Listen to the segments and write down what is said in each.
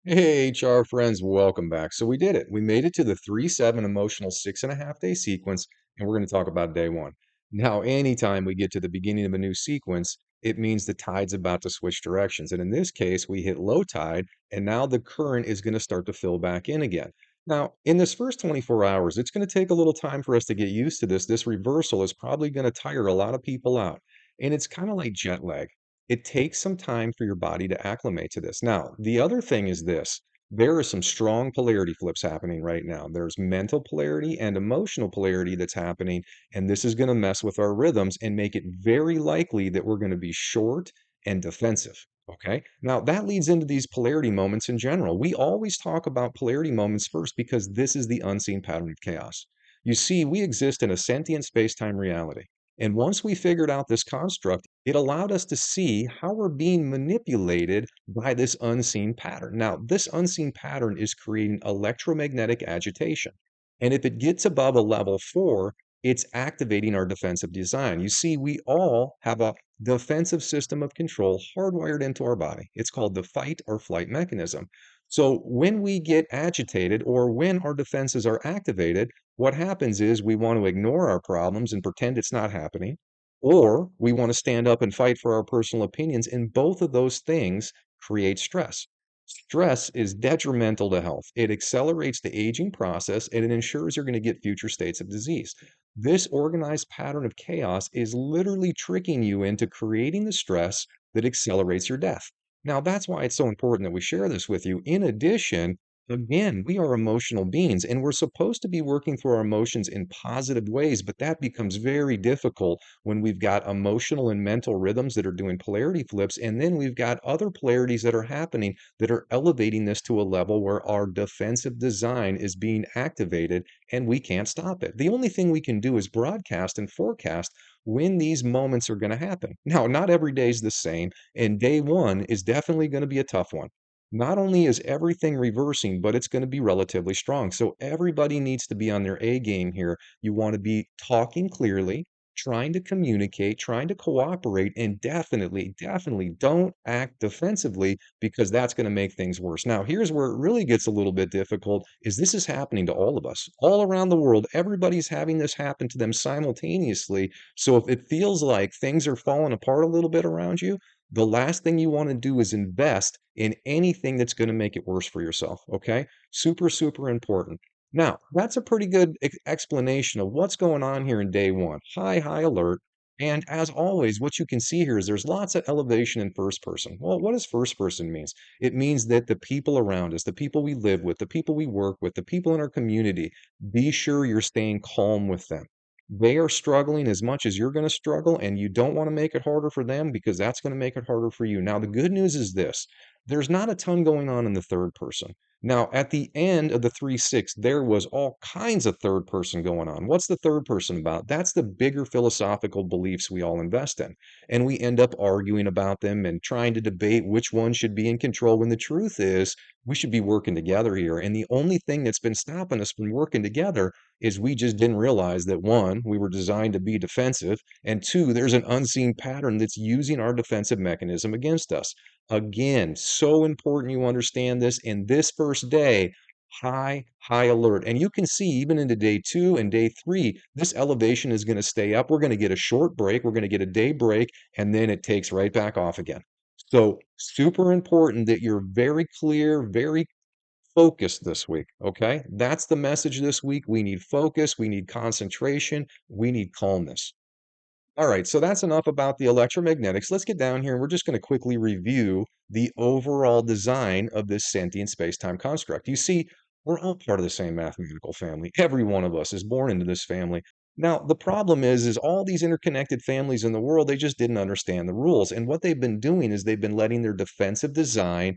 Hey, HR friends, welcome back. So we did it. We made it to the 3-7 emotional 6.5 day sequence, and we're going to talk about day one. Now, anytime we get to the beginning of a new sequence, it means the tide's about to switch directions. And in this case, we hit low tide, and now the current is going to start to fill back in again. Now, in this first 24 hours, it's going to take a little time for us to get used to this. This reversal is probably going to tire a lot of people out. And it's kind of like jet lag. It takes some time for your body to acclimate to this. Now, the other thing is this. There are some strong polarity flips happening right now. There's mental polarity and emotional polarity that's happening, and this is going to mess with our rhythms and make it very likely that we're going to be short and defensive. Okay. Now, that leads into these polarity moments in general. We always talk about polarity moments first because this is the unseen pattern of chaos. You see, we exist in a sentient space time reality. And once we figured out this construct, it allowed us to see how we're being manipulated by this unseen pattern. Now, this unseen pattern is creating electromagnetic agitation. And if it gets above a level 4, it's activating our defensive design. You see, we all have a defensive system of control hardwired into our body. It's called the fight or flight mechanism. So when we get agitated or when our defenses are activated, what happens is we want to ignore our problems and pretend it's not happening, or we want to stand up and fight for our personal opinions. And both of those things create stress. Stress is detrimental to health. It accelerates the aging process and it ensures you're going to get future states of disease. This organized pattern of chaos is literally tricking you into creating the stress that accelerates your death. Now, that's why it's so important that we share this with you. In addition, again, we are emotional beings and we're supposed to be working through our emotions in positive ways, but that becomes very difficult when we've got emotional and mental rhythms that are doing polarity flips. And then we've got other polarities that are happening that are elevating this to a level where our defensive design is being activated and we can't stop it. The only thing we can do is broadcast and forecast when these moments are going to happen. Now, not every day is the same, and day one is definitely going to be a tough one. Not only is everything reversing, but it's going to be relatively strong. So everybody needs to be on their A game here. You want to be talking clearly, trying to communicate, trying to cooperate, and definitely don't act defensively because that's going to make things worse. Now, here's where it really gets a little bit difficult is this is happening to all of us. All around the world, everybody's having this happen to them simultaneously. So if it feels like things are falling apart a little bit around you, the last thing you want to do is invest in anything that's going to make it worse for yourself. Okay. Super important. Now, that's a pretty good explanation of what's going on here in day one. High alert. And as always, what you can see here is there's lots of elevation in first person. Well, what does first person means? It means that the people around us, the people we live with, the people we work with, the people in our community, be sure you're staying calm with them. They are struggling as much as you're going to struggle, and you don't want to make it harder for them because that's going to make it harder for you. Now, the good news is this. There's not a ton going on in the third person. Now, at the end of the 3-6, there was all kinds of third person going on. What's the third person about? That's the bigger philosophical beliefs we all invest in. And we end up arguing about them and trying to debate which one should be in control when the truth is we should be working together here. And the only thing that's been stopping us from working together is we just didn't realize that one, we were designed to be defensive, and two, there's an unseen pattern that's using our defensive mechanism against us. Again, so important you understand this. In this first day, high alert. And you can see even into day two and day three, this elevation is going to stay up. We're going to get a short break. We're going to get a day break, and then it takes right back off again. So super important that you're very clear, very focused this week. Okay. That's the message this week. We need focus. We need concentration. We need calmness. All right, so that's enough about the electromagnetics. Let's get down here and we're just going to quickly review the overall design of this sentient space-time construct. You see, we're all part of the same mathematical family. Every one of us is born into this family. Now, the problem is all these interconnected families in the world, they just didn't understand the rules. And what they've been doing is they've been letting their defensive design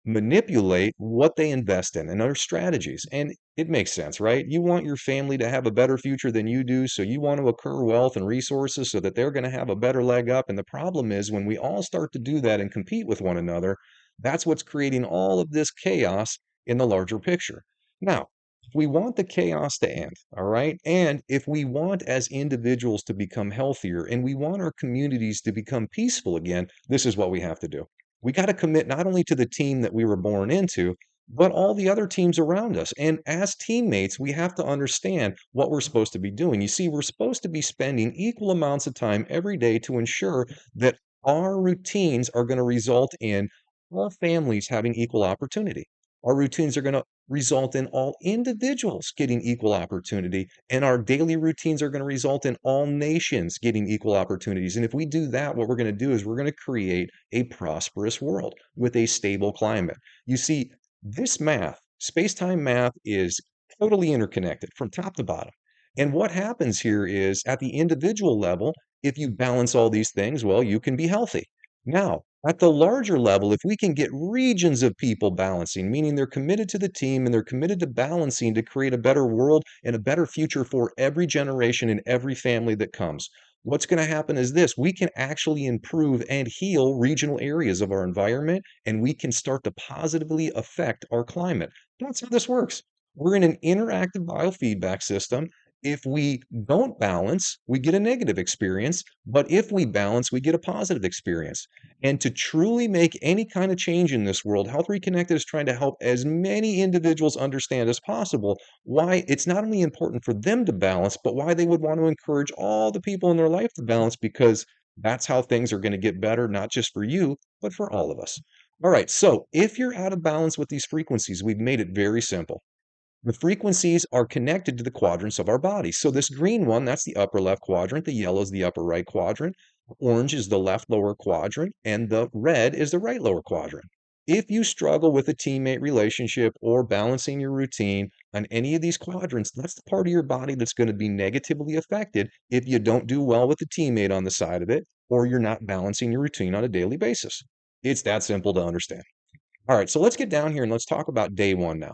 manipulate what they invest in and other strategies. And it makes sense, right? You want your family to have a better future than you do. So you want to accrue wealth and resources so that they're going to have a better leg up. And the problem is when we all start to do that and compete with one another, that's what's creating all of this chaos in the larger picture. Now, if we want the chaos to end, all right, and if we want as individuals to become healthier and we want our communities to become peaceful again, this is what we have to do. We got to commit not only to the team that we were born into, but all the other teams around us. And as teammates, we have to understand what we're supposed to be doing. You see, we're supposed to be spending equal amounts of time every day to ensure that our routines are going to result in all families having equal opportunity. Our routines are going to result in all individuals getting equal opportunity, and our daily routines are going to result in all nations getting equal opportunities. And if we do that, what we're going to do is we're going to create a prosperous world with a stable climate. You see, this math, space-time math, is totally interconnected from top to bottom. And what happens here is at the individual level, if you balance all these things, well, you can be healthy. Now, at the larger level, if we can get regions of people balancing, meaning they're committed to the team and they're committed to balancing to create a better world and a better future for every generation and every family that comes, what's going to happen is this: we can actually improve and heal regional areas of our environment, and we can start to positively affect our climate. That's how this works. We're in an interactive biofeedback system. If we don't balance, we get a negative experience. But if we balance, we get a positive experience. And to truly make any kind of change in this world, Health Reconnected is trying to help as many individuals understand as possible why it's not only important for them to balance, but why they would want to encourage all the people in their life to balance, because that's how things are going to get better, not just for you, but for all of us. All right. So if you're out of balance with these frequencies, we've made it very simple. The frequencies are connected to the quadrants of our body. So this green one, that's the upper left quadrant. The yellow is the upper right quadrant. Orange is the left lower quadrant. And the red is the right lower quadrant. If you struggle with a teammate relationship or balancing your routine on any of these quadrants, that's the part of your body that's going to be negatively affected if you don't do well with the teammate on the side of it, or you're not balancing your routine on a daily basis. It's that simple to understand. All right, so let's get down here and let's talk about day one now.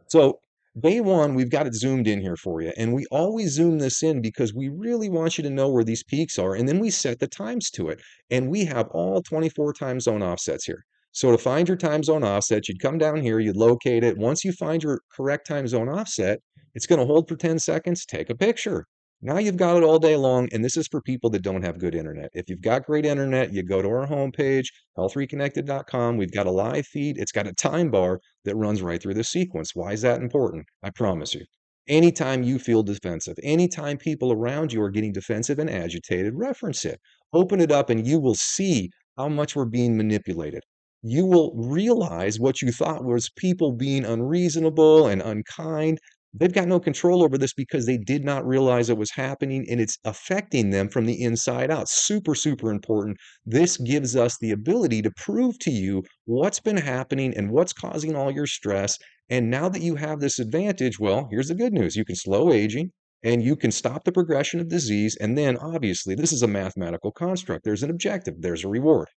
So day one, we've got it zoomed in here for you. And we always zoom this in because we really want you to know where these peaks are. And then we set the times to it. And we have all 24 time zone offsets here. So to find your time zone offset, you'd come down here, you'd locate it. Once you find your correct time zone offset, it's going to hold for 10 seconds. Take a picture. Now you've got it all day long, and this is for people that don't have good internet. If you've got great internet, you go to our homepage, healthreconnected.com. We've got a live feed. It's got a time bar that runs right through the sequence. Why is that important? I promise you. Anytime you feel defensive, anytime people around you are getting defensive and agitated, reference it. Open it up, and you will see how much we're being manipulated. You will realize what you thought was people being unreasonable and unkind. They've got no control over this because they did not realize it was happening, and it's affecting them from the inside out. Super, super important. This gives us the ability to prove to you what's been happening and what's causing all your stress. And now that you have this advantage, well, here's the good news. You can slow aging and you can stop the progression of disease. And then obviously, this is a mathematical construct. There's an objective, there's a reward.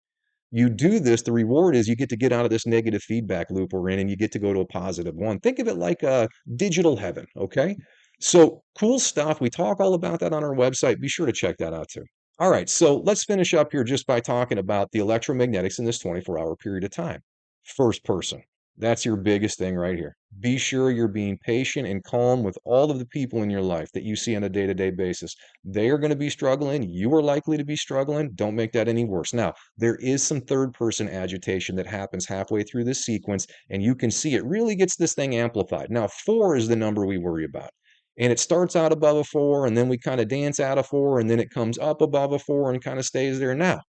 You do this, the reward is you get to get out of this negative feedback loop we're in and you get to go to a positive one. Think of it like a digital heaven, okay? So cool stuff. We talk all about that on our website. Be sure to check that out too. All right, so let's finish up here just by talking about the electromagnetics in this 24-hour period of time. First person. That's your biggest thing right here. Be sure you're being patient and calm with all of the people in your life that you see on a day-to-day basis. They are going to be struggling. You are likely to be struggling. Don't make that any worse. Now, there is some third-person agitation that happens halfway through this sequence, and you can see it really gets this thing amplified. Now, 4 is the number we worry about. And it starts out above a 4, and then we kind of dance out of 4, and then it comes up above a 4 and kind of stays there. Now,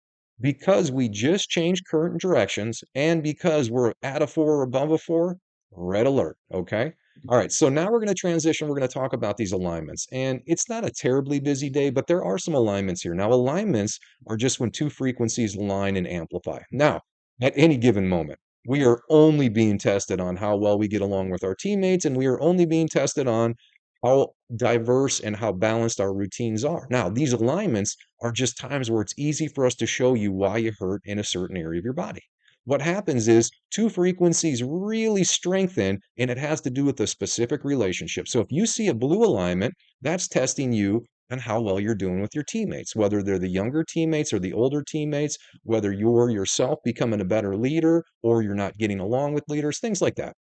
because we just changed current directions and because we're at a 4 or above a 4, red alert, okay? All right, so now we're going to transition. We're going to talk about these alignments. And it's not a terribly busy day, but there are some alignments here. Now, alignments are just when two frequencies align and amplify. Now, at any given moment, we are only being tested on how well we get along with our teammates, and we are only being tested on how diverse and how balanced our routines are. Now, these alignments are just times where it's easy for us to show you why you hurt in a certain area of your body. What happens is two frequencies really strengthen, and it has to do with a specific relationship. So if you see a blue alignment, that's testing you on how well you're doing with your teammates, whether they're the younger teammates or the older teammates, whether you're yourself becoming a better leader or you're not getting along with leaders, things like that.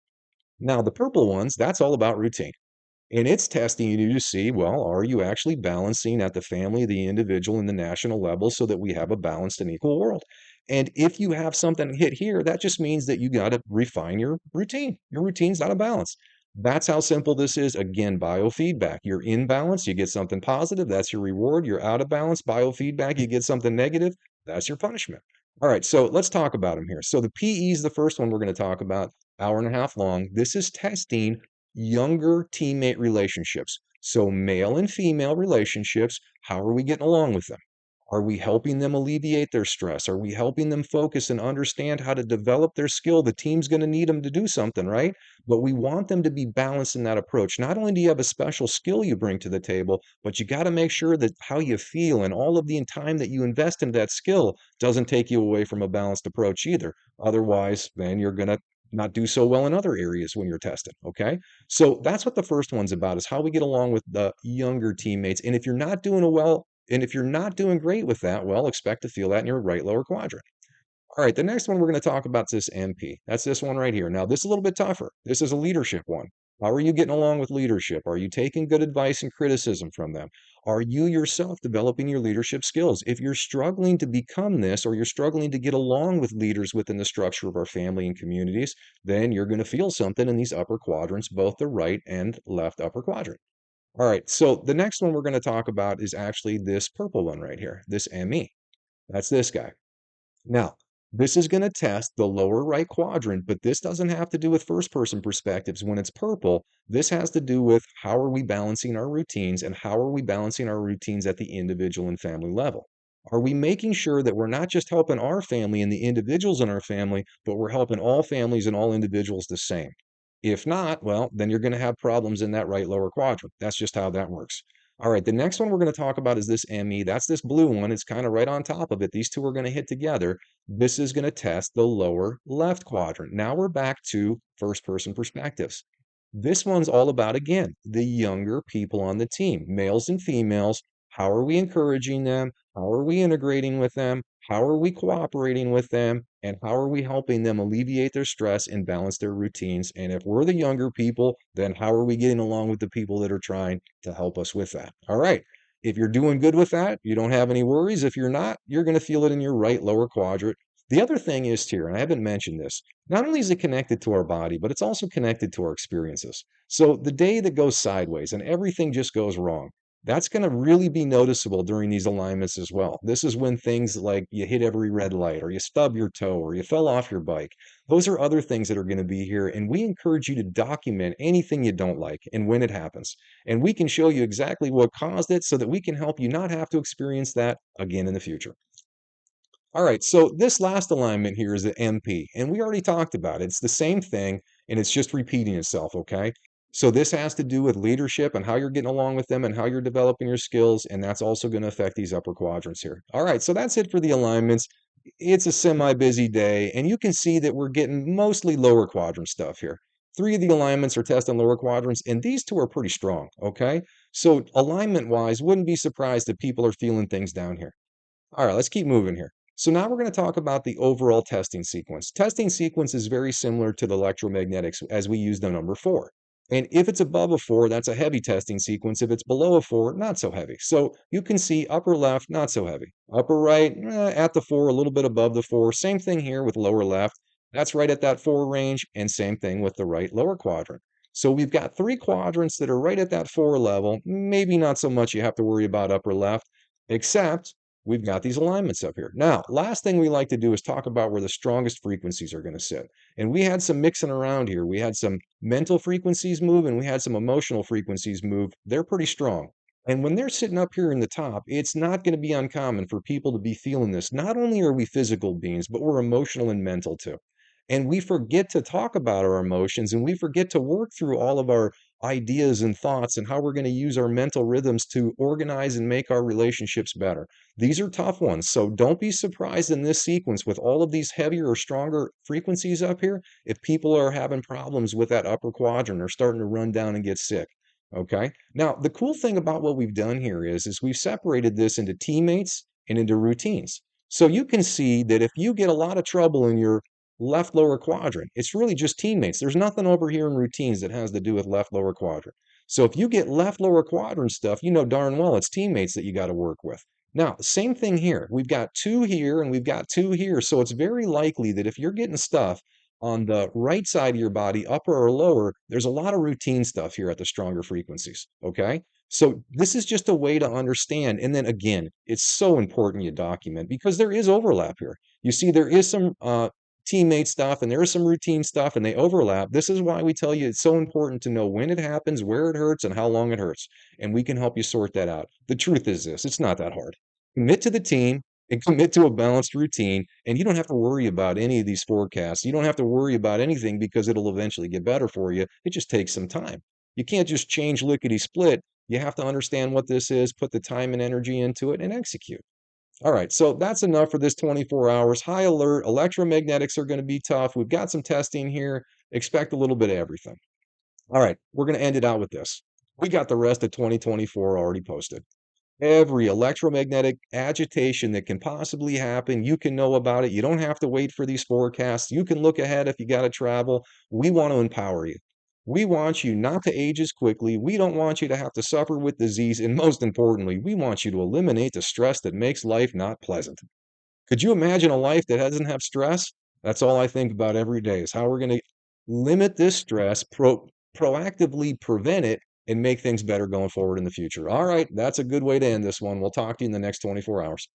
Now, the purple ones, that's all about routine. And it's testing you to see, well, are you actually balancing at the family, the individual, and the national level so that we have a balanced and equal world? And if you have something hit here, that just means that you got to refine your routine. Your routine's out of balance. That's how simple this is. Again, biofeedback. You're in balance, you get something positive, that's your reward. You're out of balance, biofeedback, you get something negative, that's your punishment. All right, so let's talk about them here. So the PE is the first one we're going to talk about, hour and a half long. This is testing younger teammate relationships. So male and female relationships, how are we getting along with them? Are we helping them alleviate their stress? Are we helping them focus and understand how to develop their skill? The team's going to need them to do something, right? But we want them to be balanced in that approach. Not only do you have a special skill you bring to the table, but you got to make sure that how you feel and all of the time that you invest in that skill doesn't take you away from a balanced approach either. Otherwise, then you're going to not do so well in other areas when you're tested. Okay. So that's what the first one's about, is how we get along with the younger teammates. And if you're not doing a well, and if you're not doing great with that, well, expect to feel that in your right lower quadrant. All right, the next one we're going to talk about is this MP. That's this one right here. Now, this is a little bit tougher. This is a leadership one. How are you getting along with leadership? Are you taking good advice and criticism from them? Are you yourself developing your leadership skills? If you're struggling to become this, or you're struggling to get along with leaders within the structure of our family and communities, then you're going to feel something in these upper quadrants, both the right and left upper quadrant. All right, so the next one we're going to talk about is actually this purple one right here, this ME. That's this guy. Now, this is going to test the lower right quadrant, but this doesn't have to do with first person perspectives. When it's purple, this has to do with how are we balancing our routines, and how are we balancing our routines at the individual and family level? Are we making sure that we're not just helping our family and the individuals in our family, but we're helping all families and all individuals the same? If not, well, then you're going to have problems in that right lower quadrant. That's just how that works. All right, the next one we're going to talk about is this ME. That's this blue one. It's kind of right on top of it. These two are going to hit together. This is going to test the lower left quadrant. Now we're back to first person perspectives. This one's all about, again, the younger people on the team, males and females. How are we encouraging them? How are we integrating with them? How are we cooperating with them? And how are we helping them alleviate their stress and balance their routines? And if we're the younger people, then how are we getting along with the people that are trying to help us with that? All right. If you're doing good with that, you don't have any worries. If you're not, you're going to feel it in your right lower quadrant. The other thing is here, and I haven't mentioned this, not only is it connected to our body, but it's also connected to our experiences. So the day that goes sideways and everything just goes wrong, that's going to really be noticeable during these alignments as well. This is when things like you hit every red light, or you stub your toe, or you fell off your bike. Those are other things that are going to be here. And we encourage you to document anything you don't like and when it happens. And we can show you exactly what caused it so that we can help you not have to experience that again in the future. All right, so this last alignment here is the MP, and we already talked about it. It's the same thing, and it's just repeating itself, okay? So this has to do with leadership and how you're getting along with them and how you're developing your skills, and that's also going to affect these upper quadrants here. All right, so that's it for the alignments. It's a semi-busy day, and you can see that we're getting mostly lower quadrant stuff here. 3 of the alignments are testing lower quadrants, and these 2 are pretty strong, okay? So alignment-wise, wouldn't be surprised if people are feeling things down here. All right, let's keep moving here. So now we're going to talk about the overall testing sequence. Testing sequence is very similar to the electromagnetics as we use the number 4. And if it's above a 4, that's a heavy testing sequence. If it's below a 4, not so heavy. So you can see upper left, not so heavy. Upper right, at the 4, a little bit above the 4. Same thing here with lower left. That's right at that 4 range, and same thing with the right lower quadrant. So we've got 3 quadrants that are right at that 4 level. Maybe not so much you have to worry about upper left, except we've got these alignments up here. Now, last thing we like to do is talk about where the strongest frequencies are going to sit. And we had some mixing around here. We had some mental frequencies move and we had some emotional frequencies move. They're pretty strong. And when they're sitting up here in the top, it's not going to be uncommon for people to be feeling this. Not only are we physical beings, but we're emotional and mental too. And we forget to talk about our emotions, and we forget to work through all of our ideas and thoughts and how we're going to use our mental rhythms to organize and make our relationships better. These are tough ones. So don't be surprised in this sequence with all of these heavier or stronger frequencies up here if people are having problems with that upper quadrant or starting to run down and get sick. Okay. Now, the cool thing about what we've done here is we've separated this into teammates and into routines. So you can see that if you get a lot of trouble in your left lower quadrant, it's really just teammates. There's nothing over here in routines that has to do with left lower quadrant. So if you get left lower quadrant stuff, you know darn well it's teammates that you got to work with. Now, same thing here. We've got 2 here and we've got 2 here. So it's very likely that if you're getting stuff on the right side of your body, upper or lower, there's a lot of routine stuff here at the stronger frequencies. Okay. So this is just a way to understand. And then again, it's so important you document because there is overlap here. You see, there is some teammate stuff and there is some routine stuff and they overlap. This is why we tell you it's so important to know when it happens, where it hurts, and how long it hurts. And we can help you sort that out. The truth is this, it's not that hard. Commit to the team and commit to a balanced routine, and you don't have to worry about any of these forecasts. You don't have to worry about anything because it'll eventually get better for you. It just takes some time. You can't just change lickety split. You have to understand what this is, put the time and energy into it, and execute. All right, so that's enough for this 24 hours. High alert, electromagnetics are going to be tough. We've got some testing here. Expect a little bit of everything. All right, we're going to end it out with this. We got the rest of 2024 already posted. Every electromagnetic agitation that can possibly happen, you can know about it. You don't have to wait for these forecasts. You can look ahead if you got to travel. We want to empower you. We want you not to age as quickly. We don't want you to have to suffer with disease. And most importantly, we want you to eliminate the stress that makes life not pleasant. Could you imagine a life that doesn't have stress? That's all I think about every day is how we're going to limit this stress, proactively prevent it, and make things better going forward in the future. All right, that's a good way to end this one. We'll talk to you in the next 24 hours.